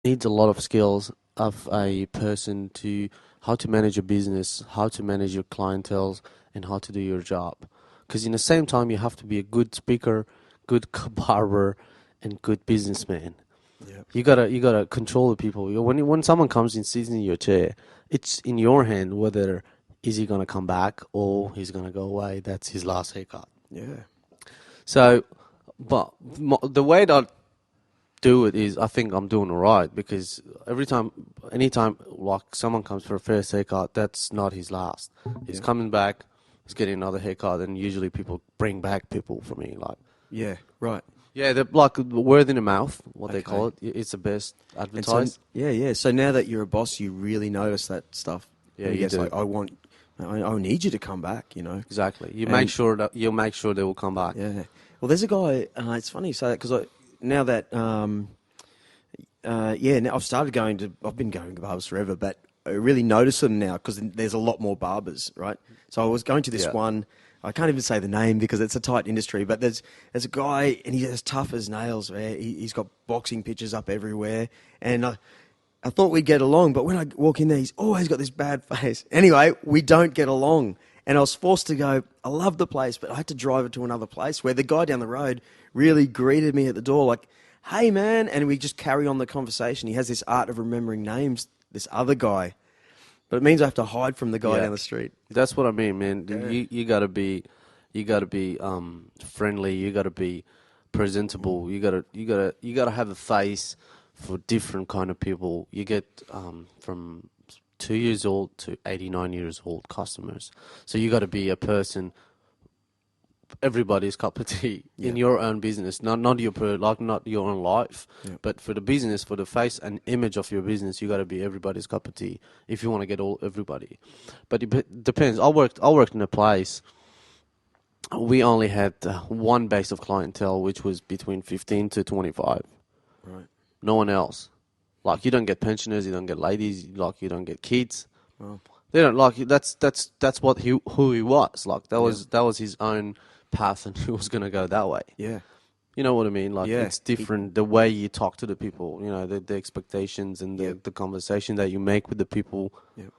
needs a lot of skills of a person to how to manage a business, how to manage your clientele, and how to do your job. Because in the same time, you have to be a good speaker, good barber, and good businessman. Yeah. You gotta control the people. When someone comes and sits in your chair, it's in your hand whether is he gonna come back or he's gonna go away. That's his last haircut. Yeah. So, but the way that I do it is I think I'm doing all right because anytime like someone comes for a first haircut, that's not his last. He's Yeah. coming back, he's getting another haircut, and usually people bring back people for me. Like, Yeah. Right. yeah, they're like word in the mouth, what they call Okay. it. It's the best And so, advertised. yeah. So now that you're a boss, you really notice that stuff. Yeah, And he you gets do. like, I need you to come back, you know. Exactly. And You'll make sure they will come back. yeah. Well, there's a guy. It's funny you say that because now that now I've been going to barbers forever, but I really notice them now because there's a lot more barbers, right? So I was going to this Yeah. one. I can't even say the name because it's a tight industry, but there's a guy and he's as tough as nails. Man. He's got boxing pictures up everywhere, and I thought we'd get along, but when I walk in there, he's always got this bad face. Anyway, we don't get along. And I was forced to go, I love the place, but I had to drive it to another place where the guy down the road really greeted me at the door like, hey, man. And we just carry on the conversation. He has this art of remembering names, this other guy. But it means I have to hide from the guy Yeah. down the street. That's what I mean, man. Yeah. You gotta be friendly. You gotta be presentable. You gotta have a face for different kind of people. You get from 2 years old to 89 years old customers. So you gotta be a person. Everybody's cup of tea in Yeah. your own business, not not your own life, Yeah. but for the business, for the face and image of your business, you got to be everybody's cup of tea if you want to get everybody. But it depends. I worked in a place. We only had one base of clientele, which was between 15 to 25. Right. No one else. Like you don't get pensioners, you don't get ladies, like you don't get kids. Well, They don't like that's what who he was. Like that was his own path, and he was gonna go that way. yeah. You know what I mean? Like Yeah. it's different the way you talk to the people. You know the expectations and Yep. the conversation that you make with the people. Yep.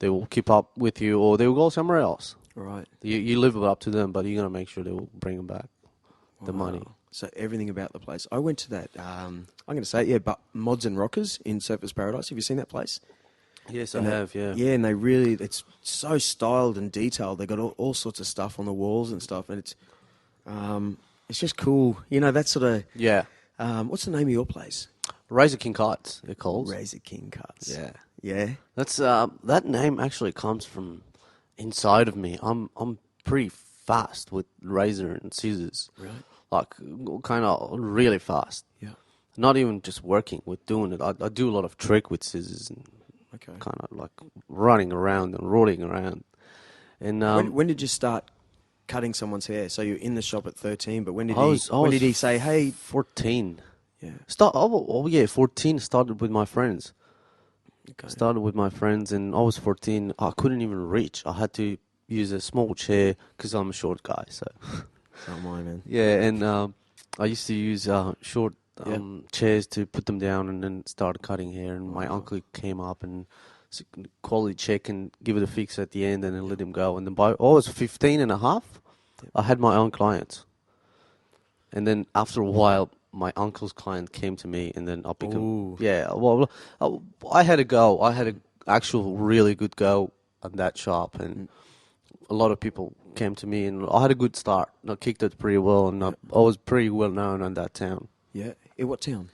They will keep up with you, or they will go somewhere else. Right. You live it up to them, but you're gonna make sure they will bring them back the money. Wow. So everything about the place. I went to that, I'm going to say it, yeah, but Mods and Rockers in Surfers Paradise. Have you seen that place? Yes, And I they- have. Yeah. Yeah, and it's so styled and detailed. They got all sorts of stuff on the walls and stuff, and it's just cool. You know, that sort of, Yeah. what's the name of your place? Razor King Cuts, they're called. Razor King Cuts. Yeah. Yeah? That's that name actually comes from inside of me. I'm pretty fast with razor and scissors. Really? Like kind of really fast. Yeah. Not even just working with doing it. I do a lot of trick with scissors and Okay. kind of like running around and rolling around. And When did you start cutting someone's hair? So you're in the shop at 13, but when did I was when did he say, hey? 14. Yeah. Yeah, 14 started with my friends. Okay. Started with my friends, and I was 14. I couldn't even reach. I had to use a small chair because I'm a short guy. So So am I, man. yeah, and I used to use short chairs to put them down and then start cutting hair. And my uncle came up and quality check and give it a fix at the end, and then let him go. And then by I was 15 and a half, I had my own clients. And then after a while, my uncle's client came to me, and then I became Ooh. yeah. Well, I had a go. I had an actual really good go at that shop, and a lot of people came to me, and I had a good start. I kicked it pretty well, and I was pretty well known in that town. Yeah. In what town?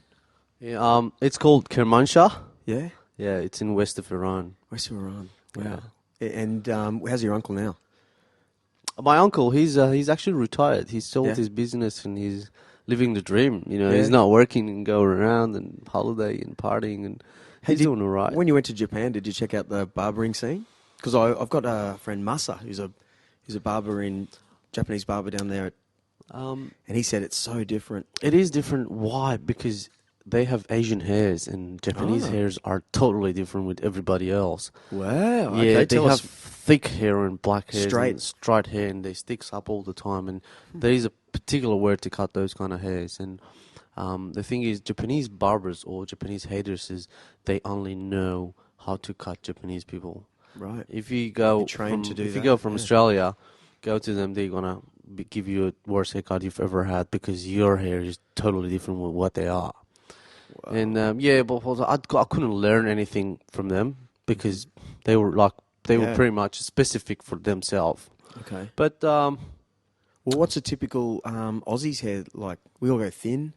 Yeah, it's called Kermanshah. Yeah. Yeah, it's in west of Iran. West of Iran. Wow. And how's your uncle now? My uncle, he's actually retired. He sold Yeah. his business and he's living the dream. You know, Yeah. he's not working and go around and holiday and partying, and he's doing all right. When you went to Japan, did you check out the barbering scene? Because I've got a friend Masa, who's a barber Japanese barber down there, and he said it's so different. It is different. Why? Because they have Asian hairs, and Japanese Oh. hairs are totally different with everybody else. Wow. Yeah, Okay, they tell have us. thick hair and black hair, Straight. straight hair, and they sticks up all the time. And there is a particular word to cut those kind of hairs. And The thing is, Japanese barbers or Japanese hairdressers, they only know how to cut Japanese people. Right. If you go You're trained to do if you that, go from yeah. Australia, go to them, they're gonna give you a worst haircut you've ever had because your hair is totally different with what they are. Wow. And yeah, but I couldn't learn anything from them because they were Yeah. pretty much specific for themselves. Okay. But Well, what's a typical Aussie's hair like? We all go thin.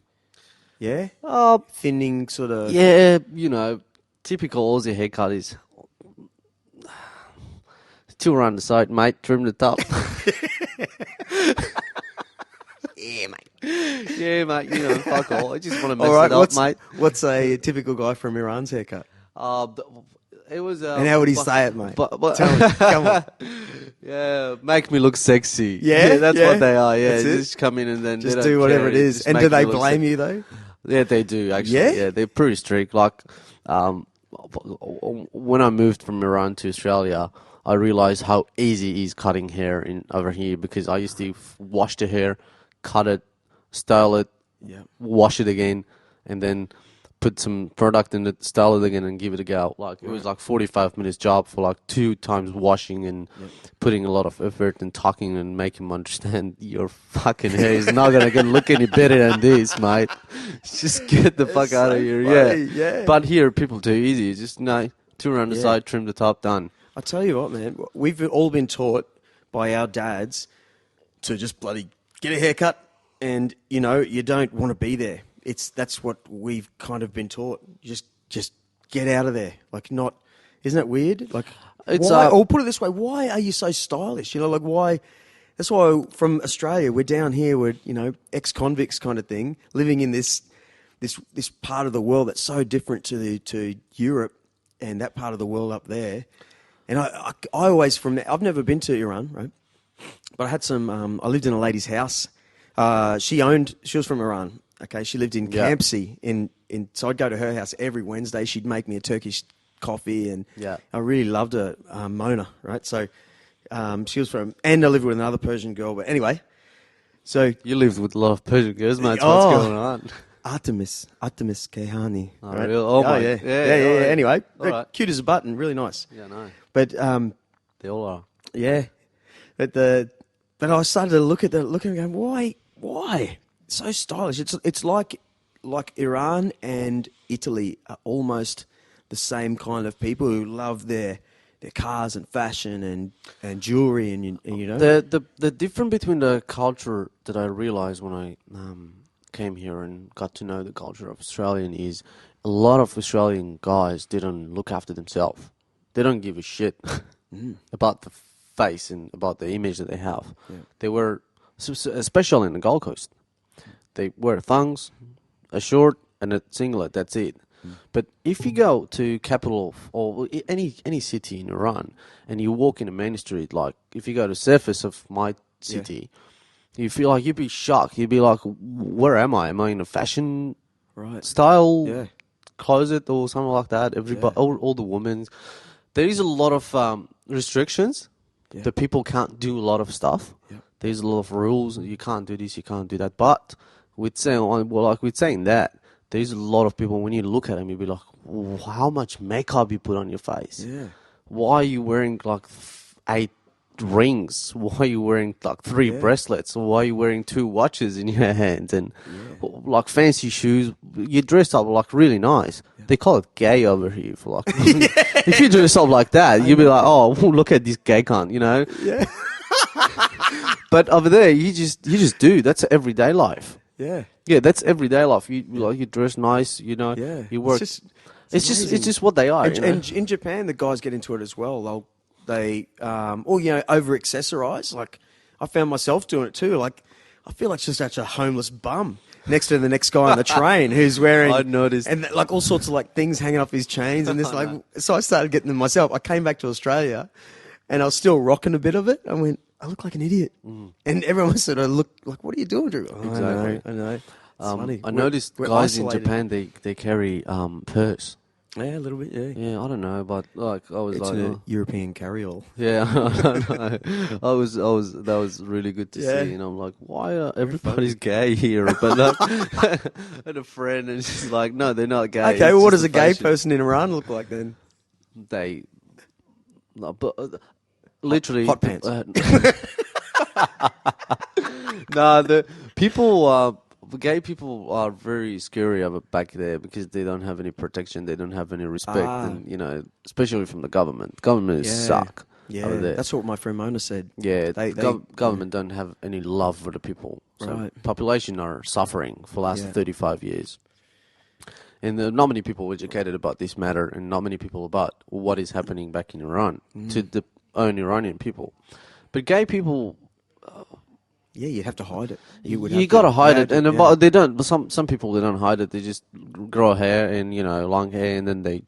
Yeah. Thinning sort of. yeah, you know, typical Aussie haircut is two around the side, mate. Trim the top. Yeah, mate. Yeah, mate. You know, fuck all. I just want to mess All right. it up, mate. What's a typical guy from Iran's haircut? It was. And how would he say it, mate? But, Tell me. Come on. yeah, make me look sexy. Yeah, that's yeah. what they are. Yeah, That's it. just come in and then Just they do don't whatever care. it is. Just And make do they you look blame sexy. you though? Yeah, they do actually. Yeah? Yeah, they're pretty strict. Like, when I moved from Iran to Australia, I realized how easy it is cutting hair in over here because I used to wash the hair, cut it, style it, Yeah. wash it again, and then put some product in it, style it again, and give it a go. Like it was like 45 minutes job for like 2 times washing and putting a lot of effort and talking and making them understand your fucking hair is not gonna look any better than this, mate. Just get the fuck out of here. funny, Yeah. yeah. But here, people too easy. Just two around the Yeah. side, trim the top, done. I tell you what, man, we've all been taught by our dads to just bloody get a haircut, and you don't want to be there. That's what we've kind of been taught. Just get out of there. Like, not, isn't that weird? Like, It's, why? Or put it this way: why are you so stylish? Like why? That's why from Australia we're down here. We're ex-convicts kind of thing, living in this part of the world that's so different to Europe and that part of the world up there. And I always I've never been to Iran, right? But I had I lived in a lady's house. She was from Iran. Okay, she lived in Campsie. So I'd go to her house every Wednesday. She'd make me a Turkish coffee, and I really loved her, Mona, right? So she was and I lived with another Persian girl. But anyway, so You lived with a lot of Persian girls, mate. What's going on? Artemis Kehani. Oh, right? really? Oh, my. yeah. Yeah, all right. Anyway, All right. cute as a button, really nice. Yeah, no. But They all are. yeah, but I started to look at it and go, why so stylish? It's like Iran and Italy are almost the same kind of people who love their cars and fashion and jewelry and The difference between the culture that I realized when I came here and got to know the culture of Australian is a lot of Australian guys didn't look after themselves. They don't give a shit about the face and about the image that they have. Yeah. They wear, especially in the Gold Coast, they wear thongs, a short and a singlet. That's it. But if you go to capital or any city in Iran and you walk in a main street, like if you go to surface of my city, you feel like you'd be shocked. You'd be like, where am I? Am I in a fashion style closet or something like that? Everybody, all the women. There is a lot of restrictions. Yeah. The people can't do a lot of stuff. Yeah. There's a lot of rules. You can't do this, you can't do that. But with saying that, there's a lot of people, when you look at them, you'll be like, how much makeup you put on your face? Yeah. Why are you wearing like 8 rings? Why are you wearing like 3 bracelets? Why are you wearing 2 watches in your hands? And like fancy shoes? You dress up like really nice. Yeah. They call it gay over here for like, if you dress up like that, you'll be like, oh, look at this gay cunt, Yeah. But over there, you just do. That's everyday life. Yeah. Yeah, that's everyday life. You dress nice, Yeah. you work. It's just what they are. And in Japan, the guys get into it as well. They over accessorize. Like, I found myself doing it too. Like, I feel like just such a homeless bum next to the next guy on the train who's wearing. I noticed. And like all sorts of like things hanging off his chains and this so I started getting them myself. I came back to Australia, and I was still rocking a bit of it. I went, I look like an idiot, and everyone sort of looked like, "What are you doing, Drew?" Exactly. I know. It's funny. I noticed we're guys in isolated. Japan they carry purse. Yeah, a little bit. Yeah. Yeah, I don't know, but like I was It's like, a oh. European carry-all. Yeah, I don't know. That was really good to Yeah. see, and I'm like, why are Very everybody's funny. gay here? But like, I had a friend, and she's like, no, they're not gay. Okay, It's well, what just does the a gay fashion. person in Iran look like then? They, no, but literally, Hot pants. no, the people, the gay people are very scary of it back there because they don't have any protection, they don't have any respect, and especially from the government. Government is suck over Yeah, there. that's what my friend Mona said. Yeah, They government don't have any love for the people. So Right. population are suffering for the last Yeah. 35 years. And there are not many people educated about this matter and not many people about what is happening back in Iran to the own Iranian people. But gay people, Yeah, you have to hide it. you got to hide it. And yeah. they don't, some people, they don't hide it. They just grow hair and, long hair, and then they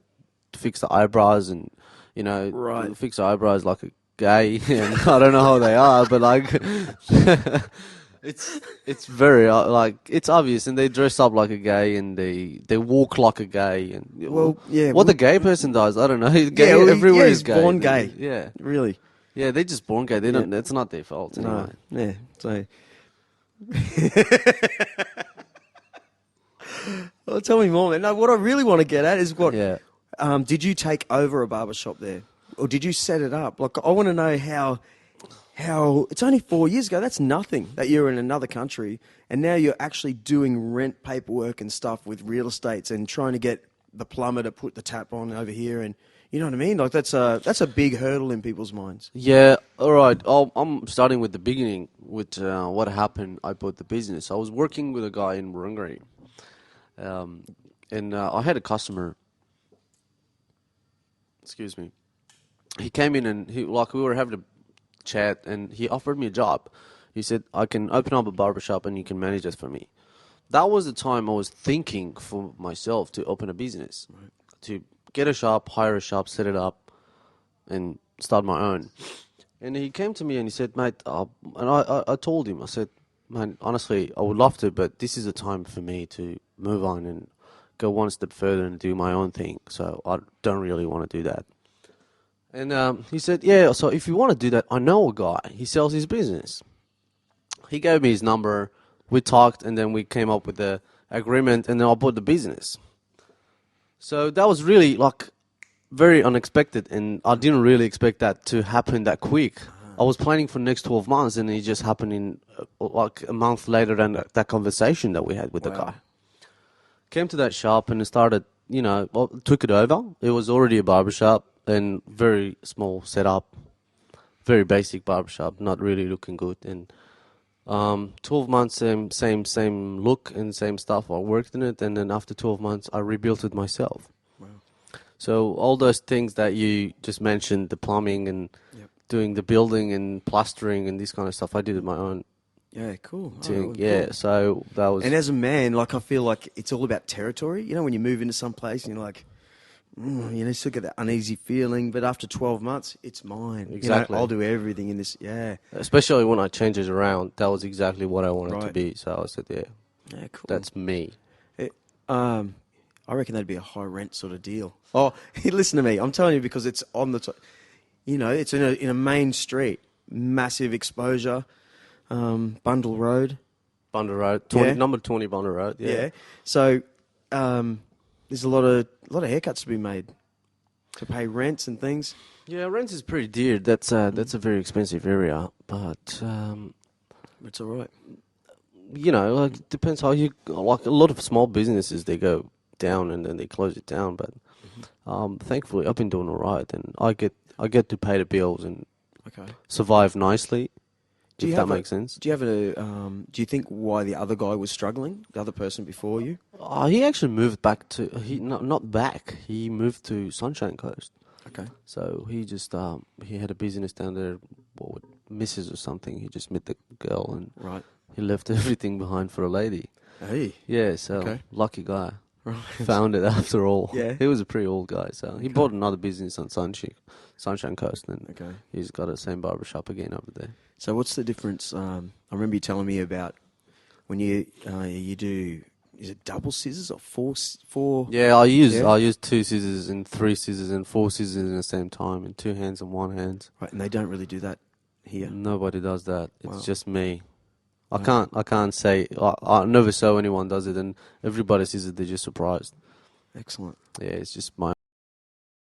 fix the eyebrows and, Right. fix the eyebrows like a gay. And I don't know how they are, but like... It's very it's obvious, and they dress up like a gay, and they walk like a gay, and Well, yeah, what the well- gay person does, I don't know. Gay Yeah, well, everywhere yeah, is he's gay. born gay. Yeah, Really. yeah, they're just born gay. They Yeah. don't. That's not their fault anyway. No. Yeah. So. Well, tell me more, man. No, what I really want to get at is what. Yeah. Did you take over a barbershop there, or did you set it up? Like, I want to know how it's only 4 years ago. That's nothing. That you're in another country, and now you're actually doing rent paperwork and stuff with real estates and trying to get the plumber to put the tap on over here, and you know what I mean. Like that's a big hurdle in people's minds. Yeah, all right. I'm starting with the beginning, with what happened. I bought the business. I was working with a guy in Murungaray, and I had a customer. Excuse me. He came in and we were having a chat, and he offered me a job. He said, I can open up a barbershop and you can manage it for me. That was the time I was thinking for myself to open a business, to get a shop, hire a shop, set it up, and start my own. And he came to me and he said, mate, and I told him, I said, man, honestly, I would love to, but this is a time for me to move on and go one step further and do my own thing. So I don't really want to do that. And he said, yeah, so if you want to do that, I know a guy. He sells his business. He gave me his number. We talked, and then we came up with the agreement, and then I bought the business. So that was really, very unexpected, and I didn't really expect that to happen that quick. I was planning for the next 12 months, and it just happened in, a month later than that conversation that we had with the guy. Came to that shop, and it started, took it over. It was already a barbershop. And very small setup, very basic barbershop, not really looking good. And 12 months, same look and same stuff. I worked in it, and then after 12 months, I rebuilt it myself. Wow! So all those things that you just mentioned, the plumbing and doing the building and plastering and this kind of stuff, I did it my own. Yeah, cool. Cool. So that was. And as a man, I feel like it's all about territory. You know, when you move into some place, and you're like. You still get that uneasy feeling, but after 12 months, it's mine. Exactly. I'll do everything in this. Yeah. Especially when I changed it around, that was exactly what I wanted to be. So I said, yeah, cool. That's me. I reckon that'd be a high rent sort of deal. Oh, listen to me. I'm telling you because it's on the top. It's in a main street, massive exposure, Bundle Road. Bundle Road, number 20 Bundle Road. Yeah. So. There's a lot of haircuts to be made to pay rents and things. Yeah, rent is pretty dear. That's a very expensive area, but it's all right. It depends how you a lot of small businesses, they go down and then they close it down. But thankfully, I've been doing all right, and I get to pay the bills and survive nicely. If that makes sense. Do you have do you think why the other guy was struggling? The other person before you? He actually moved back to not back. He moved to Sunshine Coast. Okay. So he just he had a business down there, with Mrs. or something. He just met the girl and he left everything behind for a lady. Hey. Yeah. So lucky guy. Right. Found it after all. Yeah. He was a pretty old guy, so he bought another business on Sunshine Coast, and he's got the same barbershop again over there. So what's the difference? I remember you telling me about when you do is it double scissors or four? Yeah, I use 2 scissors and 3 scissors and 4 scissors in the same time in 2 hands and 1 hand. Right, and they don't really do that here. Nobody does that. It's Wow. just me. I Okay. can't say. I never saw anyone does it, and everybody sees it. They're just surprised. Excellent. Yeah, it's just my